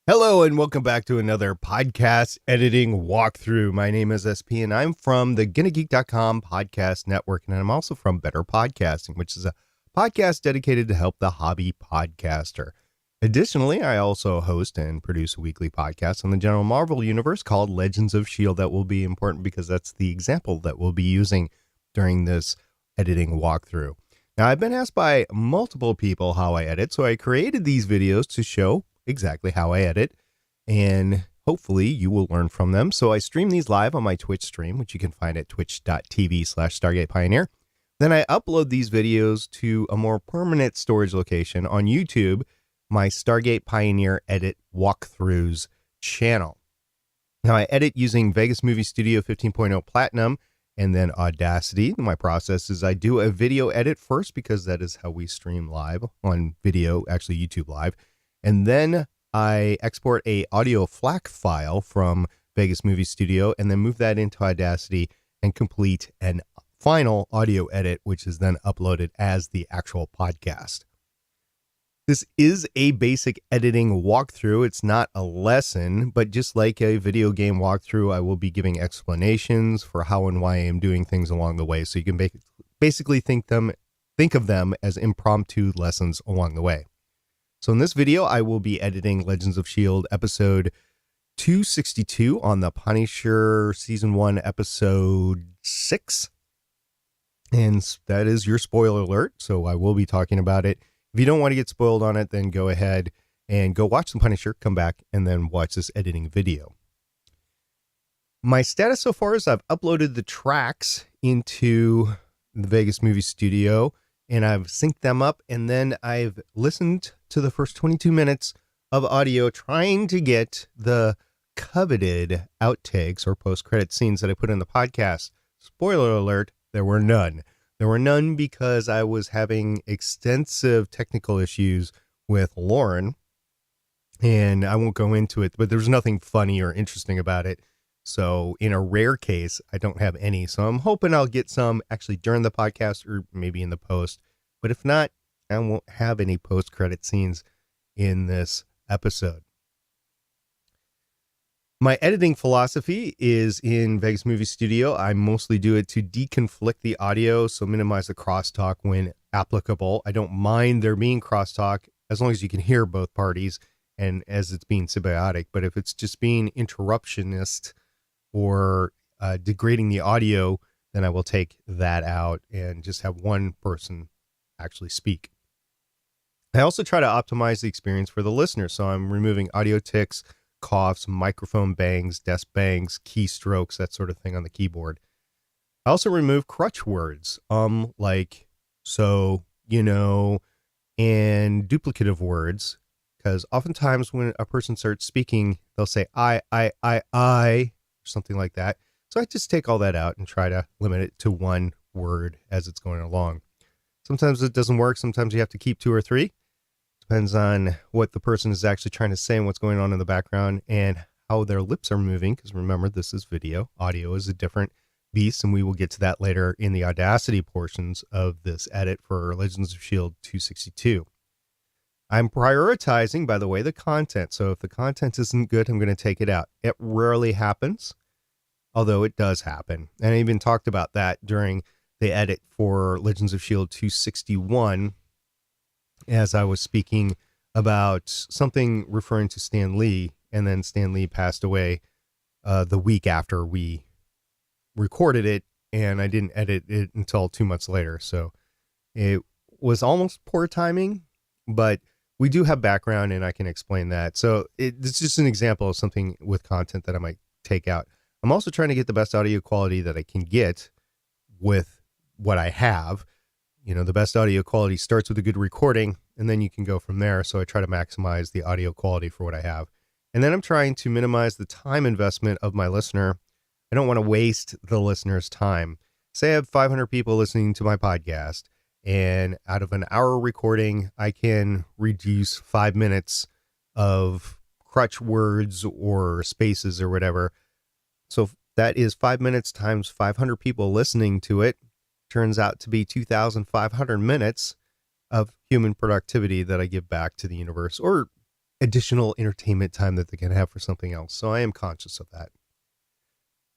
Hello and welcome back to another podcast editing walkthrough. My name is SP and I'm from the GonnaGeek.com podcast network, and I'm also from Better Podcasting, which is a podcast dedicated to help the hobby podcaster. Additionally, I also host and produce a weekly podcast on the general Marvel universe called Legends of S.H.I.E.L.D. that will be important because that's the example that we'll be using during this editing walkthrough. Now, I've been asked by multiple people how I edit, so I created these videos to show exactly how I edit, and hopefully you will learn from them. So I stream these live on my Twitch stream, which you can find at twitch.tv/Stargate Pioneer. Then I upload these videos to a more permanent storage location on YouTube, my Stargate Pioneer Edit Walkthroughs channel. Now I edit using Vegas Movie Studio 15.0 Platinum and then Audacity. My process is I do a video edit first because that is how we stream live on video, actually YouTube Live. And then I export a audio FLAC file from Vegas Movie Studio and then move that into Audacity and complete an final audio edit, which is then uploaded as the actual podcast. This is a basic editing walkthrough. It's not a lesson, but just like a video game walkthrough, I will be giving explanations for how and why I am doing things along the way. So you can basically think of them as impromptu lessons along the way. So in this video, I will be editing Legends of S.H.I.E.L.D. episode 262 on the Punisher season 1 episode 6. And that is your spoiler alert. So I will be talking about it. If you don't want to get spoiled on it, then go ahead and go watch the Punisher, come back, and then watch this editing video. My status so far is I've uploaded the tracks into the Vegas Movie Studio, and I've synced them up, and then I've listened to the first 22 minutes of audio trying to get the coveted outtakes or post-credit scenes that I put in the podcast. Spoiler alert, there were none. There were none because I was having extensive technical issues with Lauren, and I won't go into it, but there's nothing funny or interesting about it. So in a rare case, I don't have any. So I'm hoping I'll get some actually during the podcast or maybe in the post. But if not, I won't have any post-credit scenes in this episode. My editing philosophy is in Vegas Movie Studio. I mostly do it to deconflict the audio, so minimize the crosstalk when applicable. I don't mind there being crosstalk as long as you can hear both parties and as it's being symbiotic. But if it's just being interruptionist or degrading the audio, then I will take that out and just have one person actually speak. I also try to optimize the experience for the listener. So I'm removing audio ticks, coughs, microphone bangs, desk bangs, keystrokes, that sort of thing on the keyboard. I also remove crutch words, like, so, you know, and duplicative words, because oftentimes when a person starts speaking, they'll say, I, something like that. So I just take all that out and try to limit it to one word as it's going along. Sometimes it doesn't work. Sometimes you have to keep 2 or 3. Depends on what the person is actually trying to say and what's going on in the background and how their lips are moving. Because remember, this is video. Audio is a different beast, and we will get to that later in the Audacity portions of this edit for Legends of S.H.I.E.L.D. 262. I'm prioritizing, by the way, the content. So if the content isn't good, I'm going to take it out. It rarely happens, although it does happen. And I even talked about that during the edit for Legends of S.H.I.E.L.D. 261 as I was speaking about something referring to Stan Lee, and then Stan Lee passed away the week after we recorded it, and I didn't edit it until 2 months later. So it was almost poor timing, but we do have background and I can explain that. So it's just an example of something with content that I might take out. I'm also trying to get the best audio quality that I can get with what I have. You know, the best audio quality starts with a good recording, and then you can go from there. So I try to maximize the audio quality for what I have. And then I'm trying to minimize the time investment of my listener. I don't want to waste the listener's time. Say I have 500 people listening to my podcast, and out of an hour recording, I can reduce 5 minutes of crutch words or spaces or whatever. So that is 5 minutes times 500 people listening to it. Turns out to be 2,500 minutes of human productivity that I give back to the universe, or additional entertainment time that they can have for something else. So I am conscious of that.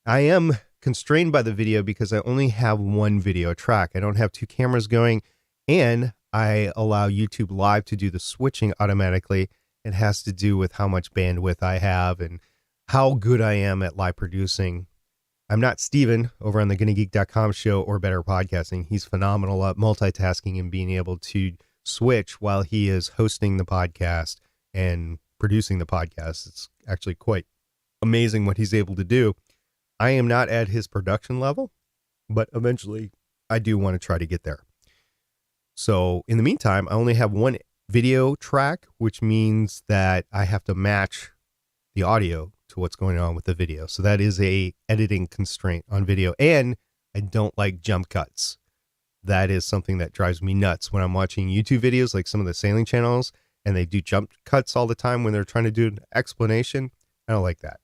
I am constrained by the video because I only have one video track. I don't have two cameras going, and I allow YouTube Live to do the switching automatically. It has to do with how much bandwidth I have and how good I am at live producing. I'm not Steven over on the GonnaGeek.com show or Better Podcasting. He's phenomenal at multitasking and being able to switch while he is hosting the podcast and producing the podcast. It's actually quite amazing what he's able to do. I am not at his production level, but eventually I do want to try to get there. So in the meantime, I only have one video track, which means that I have to match the audio to what's going on with the video. So that is a editing constraint on video. And I don't like jump cuts. That is something that drives me nuts when I'm watching YouTube videos, like some of the sailing channels, and they do jump cuts all the time when they're trying to do an explanation. I don't like that.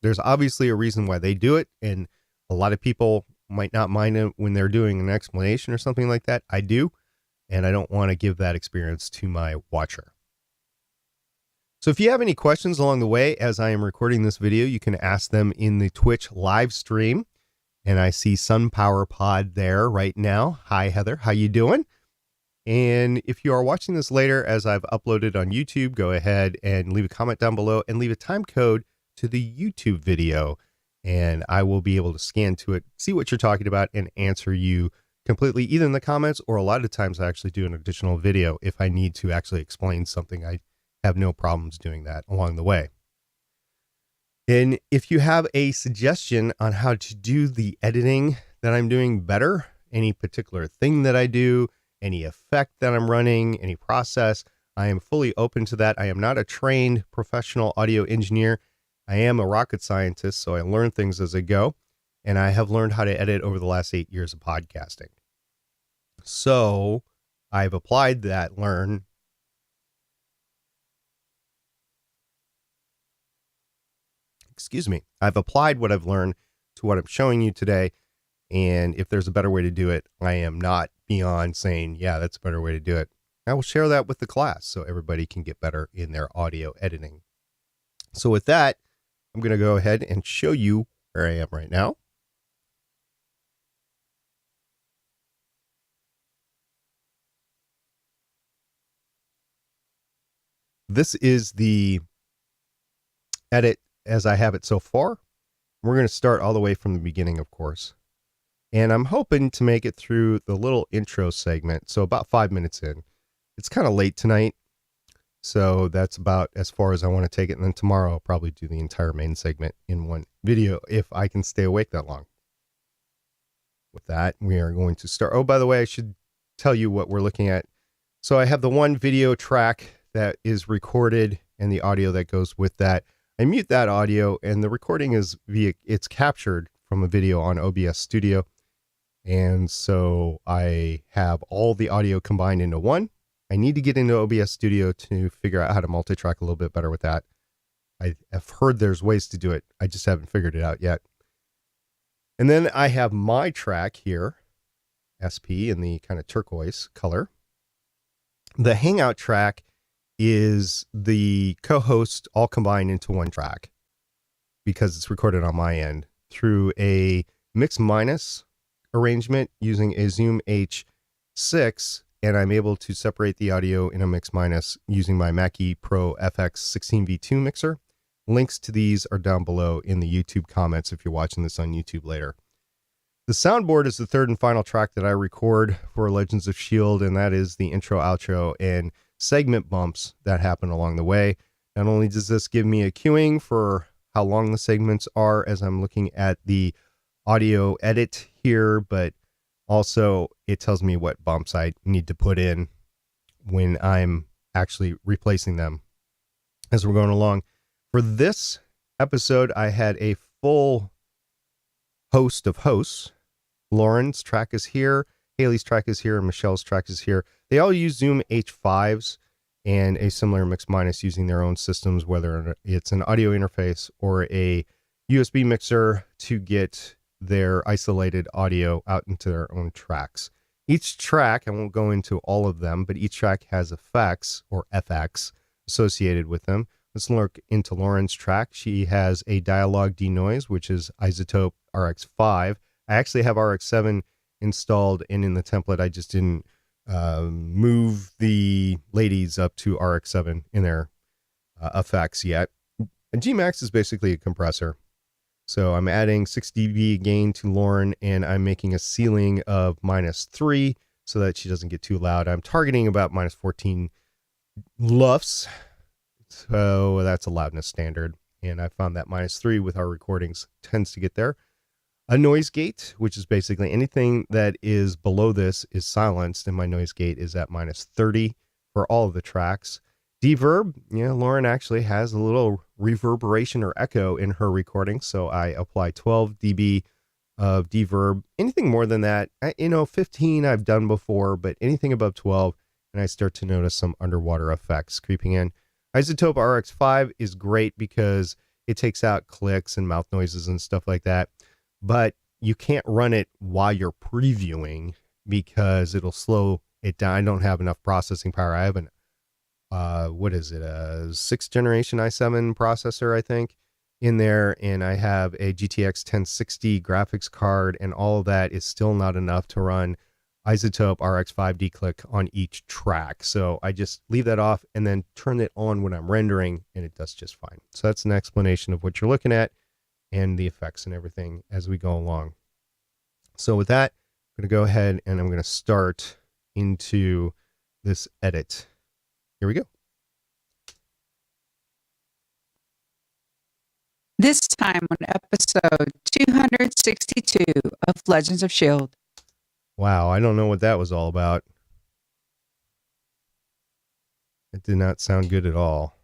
There's obviously a reason why they do it, and a lot of people might not mind it when they're doing an explanation or something like that. I do, and I don't want to give that experience to my watcher. So if you have any questions along the way as I am recording this video, you can ask them in the Twitch live stream. And I see Sunpower Pod there right now. Hi, Heather. How you doing? And if you are watching this later, as I've uploaded on YouTube, go ahead and leave a comment down below and leave a time code to the YouTube video. And I will be able to scan to it, see what you're talking about, and answer you completely, either in the comments or a lot of times I actually do an additional video if I need to actually explain something. I have no problems doing that along the way. And if you have a suggestion on how to do the editing that I'm doing better, any particular thing that I do, any effect that I'm running, any process, I am fully open to that. I am not a trained professional audio engineer. I am a rocket scientist, so I learn things as I go. And I have learned how to edit over the last 8 years of podcasting. So I've applied that I've applied what I've learned to what I'm showing you today. And if there's a better way to do it, I am not beyond saying, yeah, that's a better way to do it. I will share that with the class so everybody can get better in their audio editing. So with that, I'm going to go ahead and show you where I am right now. This is the edit as I have it so far. We're going to start all the way from the beginning, of course. And I'm hoping to make it through the little intro segment. So about 5 minutes in. It's kind of late tonight. So that's about as far as I want to take it. And then tomorrow I'll probably do the entire main segment in one video if I can stay awake that long. With that, we are going to start. Oh, by the way, I should tell you what we're looking at. So I have the one video track that is recorded and the audio that goes with that. I mute that audio, and the recording is it's captured from a video on OBS Studio. And so I have all the audio combined into one. I need to get into OBS Studio to figure out how to multi-track a little bit better with that. I've heard there's ways to do it. I just haven't figured it out yet. And then I have my track here, SP in the kind of turquoise color. The Hangout track is the co-host all combined into one track because it's recorded on my end through a mix minus arrangement using a Zoom H6, and I'm able to separate the audio in a mix minus using my Mackie Pro FX 16V2 mixer. Links to these are down below in the YouTube comments if you're watching this on YouTube later. The Soundboard is the third and final track that I record for Legends of S.H.I.E.L.D, and that is the intro, outro, and segment bumps that happen along the way. Not only does this give me a cueing for how long the segments are as I'm looking at the audio edit here, but also it tells me what bumps I need to put in when I'm actually replacing them as we're going along. For this episode, I had a full host of hosts. Lauren's track is here, Haley's track is here, and Michelle's track is here. They all use Zoom H5s and a similar mix minus using their own systems, whether it's an audio interface or a USB mixer to get their isolated audio out into their own tracks. Each track, I won't go into all of them, but each track has effects or FX associated with them. Let's look into Lauren's track. She has a dialogue denoise, which is Isotope RX5. I actually have RX7 installed, and in the template, I just didn't move the ladies up to RX7 in their effects yet. And Gmax is basically a compressor. So I'm adding 6 dB gain to Lauren, and I'm making a ceiling of -3 so that she doesn't get too loud. I'm targeting about -14 LUFS. So that's a loudness standard. And I found that -3 with our recordings tends to get there. A noise gate, which is basically anything that is below this is silenced, and my noise gate is at -30 for all of the tracks. Deverb, Lauren actually has a little reverberation or echo in her recording, so I apply 12 dB of deverb. Anything more than that, 15 I've done before, but anything above 12, and I start to notice some underwater effects creeping in. Isotope RX5 is great because it takes out clicks and mouth noises and stuff like that, but you can't run it while you're previewing because it'll slow it down. I don't have enough processing power. I have an what is it, a 6th generation i7 processor, I think, in there, and I have a GTX 1060 graphics card, and all of that is still not enough to run Isotope RX5 declick on each track. So I just leave that off and then turn it on when I'm rendering, and it does just fine. So that's an explanation of what you're looking at and the effects and everything as we go along. So with that, I'm going to go ahead and I'm going to start into this edit. Here we go. This time on episode 262 of Legends of S.H.I.E.L.D. Wow, I don't know what that was all about. It did not sound good at all.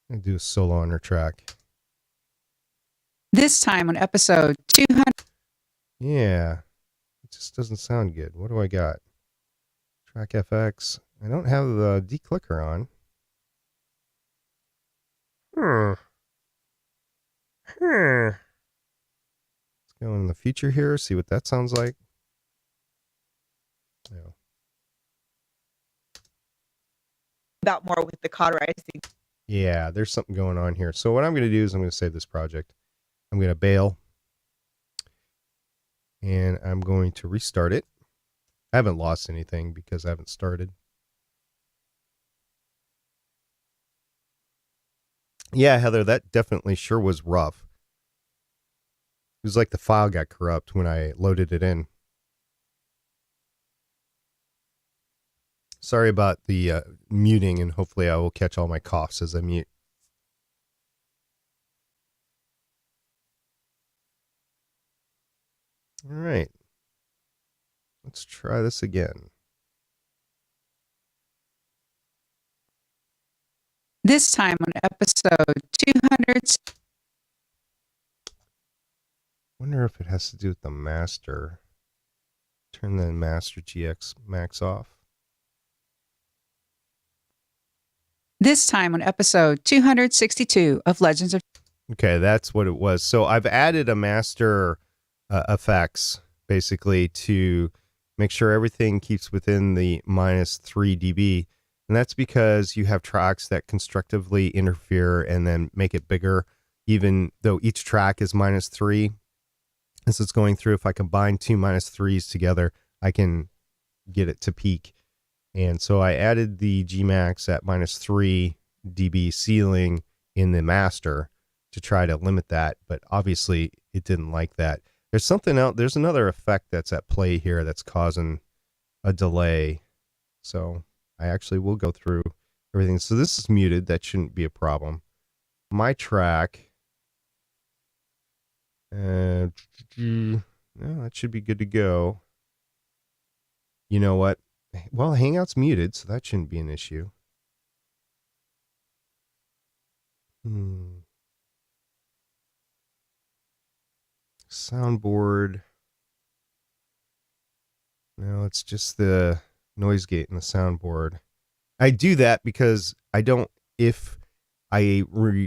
I'm going to do a solo on her track. This time on episode 200. Yeah, it just doesn't sound good. What do I got? Track FX. I don't have the declicker on. Let's go in the feature here, see what that sounds like. Yeah. About more with the cauterizing. Yeah, there's something going on here. So what I'm going to do is I'm going to save this project. I'm going to bail. And I'm going to restart it. I haven't lost anything because I haven't started. Yeah, Heather, that definitely sure was rough. It was like the file got corrupt when I loaded it in. Sorry about the muting, and hopefully I will catch all my coughs as I mute. All right. Let's try this again. This time on episode 200. Wonder if it has to do with the master. Turn the master GX max off. This time on episode 262 of Legends of... Okay, that's what it was. So I've added a master effects, basically, to make sure everything keeps within the -3 dB. And that's because you have tracks that constructively interfere and then make it bigger, even though each track is -3. As it's going through, if I combine two -3s together, I can get it to peak. And so I added the Gmax at -3 dB ceiling in the master to try to limit that, but obviously it didn't like that. There's something else. There's another effect that's at play here that's causing a delay. So I actually will go through everything. So this is muted. That shouldn't be a problem. My track. No, that should be good to go. You know what? Well, Hangout's muted, so that shouldn't be an issue. Soundboard. No, it's just the noise gate in the soundboard. I do that because I don't, if I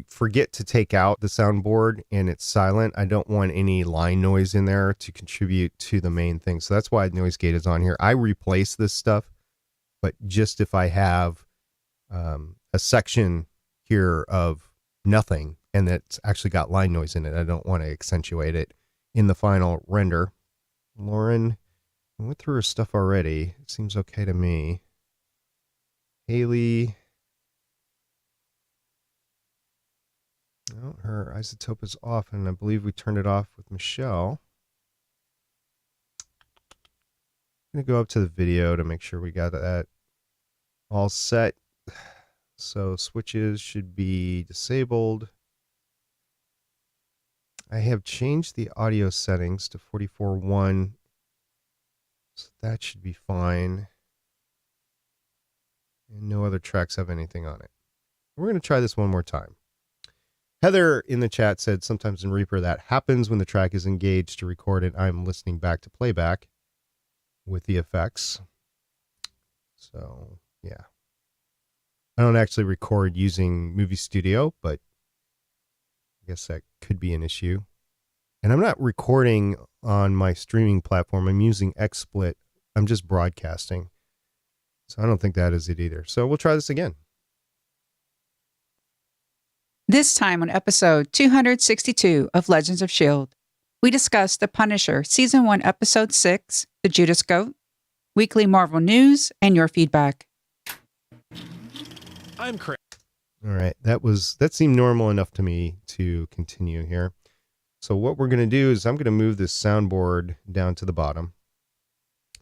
forget to take out the soundboard and it's silent, I don't want any line noise in there to contribute to the main thing. So that's why noise gate is on here. I replace this stuff but just if I have a section here of nothing and that's actually got line noise in it, I don't want to accentuate it in the final render. Lauren, I went through her stuff already. It seems okay to me. Haley, well, her isotope is off, and I believe we turned it off with Michelle. I'm going to go up to the video to make sure we got that all set. So switches should be disabled. I have changed the audio settings to 44.1, so that should be fine. And no other tracks have anything on it. We're going to try this one more time. Heather in the chat said, sometimes in Reaper that happens when the track is engaged to record it. I'm listening back to playback with the effects. So, yeah. I don't actually record using Movie Studio, but I guess that could be an issue. And I'm not recording on my streaming platform. I'm using XSplit. I'm just broadcasting. So I don't think that is it either. So we'll try this again. This time on episode 262 of Legends of S.H.I.E.L.D., we discuss The Punisher Season 1, Episode 6, The Judas Goat, weekly Marvel news, and your feedback. I'm Chris. All right. That seemed normal enough to me to continue here. So what we're going to do is I'm going to move this soundboard down to the bottom.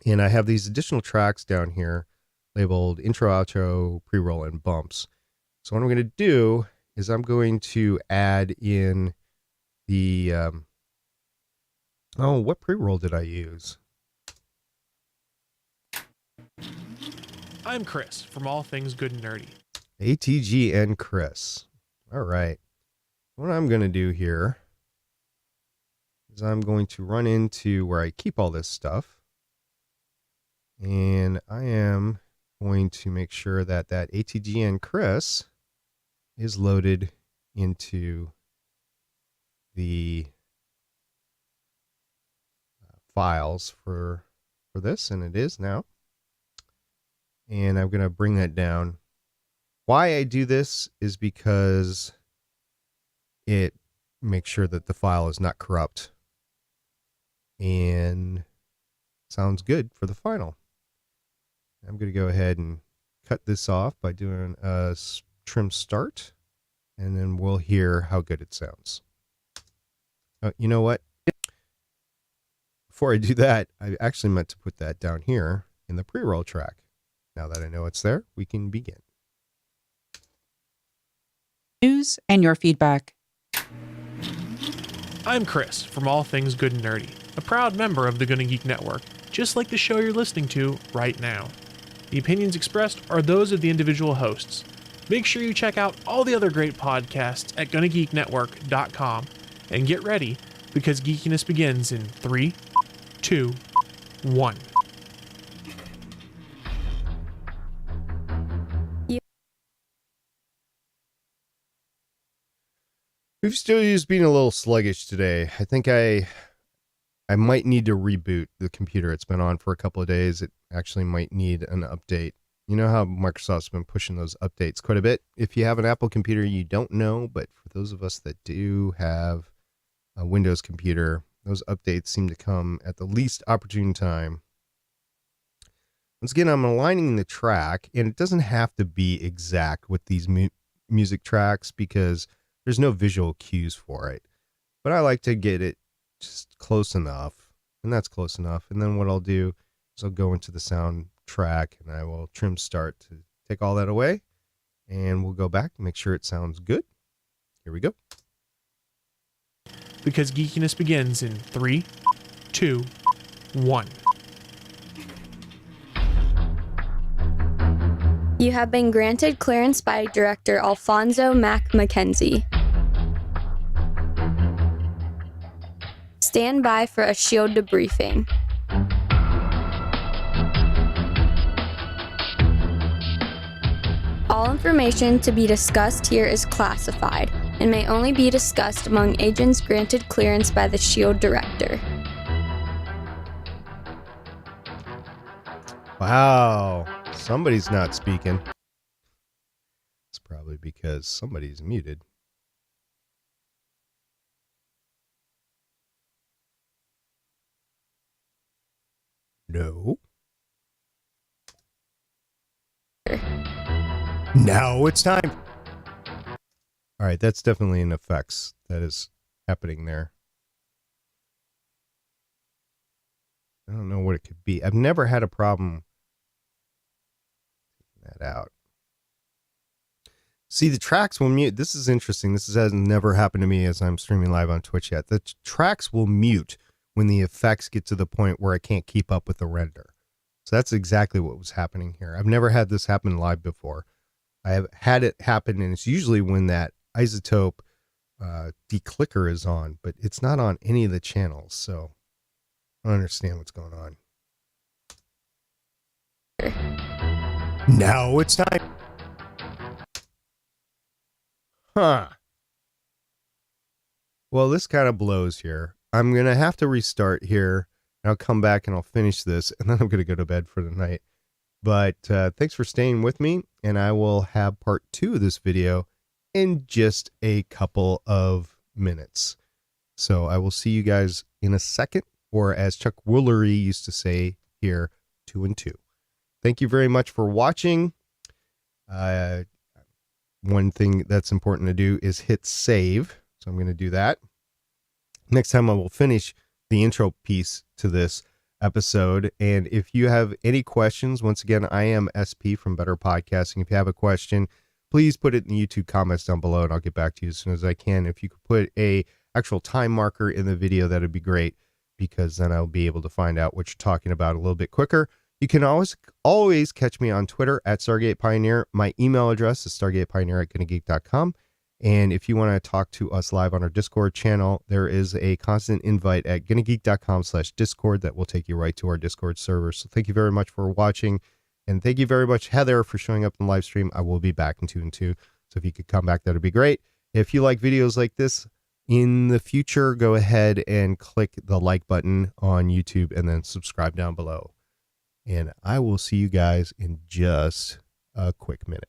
And I have these additional tracks down here labeled intro, outro, pre-roll, and bumps. So what I'm going to do is I'm going to add in the, what pre-roll did I use? I'm Chris from All Things Good and Nerdy. ATG and Chris. All right. What I'm going to do here is I'm going to run into where I keep all this stuff. And I am going to make sure that ATG and Chris is loaded into the files for this, and it is now. And I'm going to bring that down. Why I do this is because it makes sure that the file is not corrupt and sounds good for the final. I'm going to go ahead and cut this off by doing a trim start, and then we'll hear how good it sounds. You know what? Before I do that, I actually meant to put that down here in the pre-roll track. Now that I know it's there, we can begin. News and your feedback. I'm Chris from All Things Good and Nerdy, a proud member of the Gonna Geek Network, just like the show you're listening to right now. The opinions expressed are those of the individual hosts. Make sure you check out all the other great podcasts at GonnaGeekNetwork.com and get ready, because geekiness begins in 3, 2, 1. Movie Studio's being a little sluggish today. I think I might need to reboot the computer. It's been on for a couple of days. It actually might need an update. You know how Microsoft's been pushing those updates quite a bit. If you have an Apple computer, you don't know, but for those of us that do have a Windows computer, those updates seem to come at the least opportune time. Once again, I'm aligning the track, and it doesn't have to be exact with these music tracks because there's no visual cues for it. But I like to get it just close enough, and that's close enough. And then what I'll do is I'll go into the sound track, and I will trim start to take all that away, and we'll go back and make sure it sounds good. Here we go. Because geekiness begins in 3, 2, 1. You have been granted clearance by Director Alfonso Mack Mackenzie. Stand by for a S.H.I.E.L.D. debriefing. All information to be discussed here is classified and may only be discussed among agents granted clearance by the S.H.I.E.L.D. Director. Wow. Somebody's not speaking. It's probably because somebody's muted. No. Now it's time. All right, that's definitely an effects that is happening there. I don't know what it could be. I've never had a problem taking that out. See, the tracks will mute. This is interesting. This has never happened to me as I'm streaming live on Twitch yet. The tracks will mute when the effects get to the point where I can't keep up with the render. So that's exactly what was happening here. I've never had this happen live before. I have had it happen, and it's usually when that isotope declicker is on, but it's not on any of the channels, so I don't understand what's going on. Now it's time. Huh. Well, this kind of blows here. I'm going to have to restart here, and I'll come back and I'll finish this, and then I'm going to go to bed for the night. But thanks for staying with me, and I will have part 2 of this video in just a couple of minutes. So I will see you guys in a second, or as Chuck Woolery used to say here, 2 and 2. Thank you very much for watching. One thing that's important to do is hit save. So I'm going to do that. Next time I will finish the intro piece to this episode. And if you have any questions, once again, I am SP from Better Podcasting. If you have a question, please put it in the YouTube comments down below and I'll get back to you as soon as I can. If you could put a actual time marker in the video, that would be great, because then I'll be able to find out what you're talking about a little bit quicker. You can always catch me on Twitter at Stargate Pioneer. My email address is stargatepioneer@gonnageek.com. And if you want to talk to us live on our Discord channel, there is a constant invite at gonnageek.com/Discord that will take you right to our Discord server. So thank you very much for watching. And thank you very much, Heather, for showing up in the live stream. I will be back in 2 and 2. So if you could come back, that would be great. If you like videos like this in the future, go ahead and click the like button on YouTube and then subscribe down below. And I will see you guys in just a quick minute.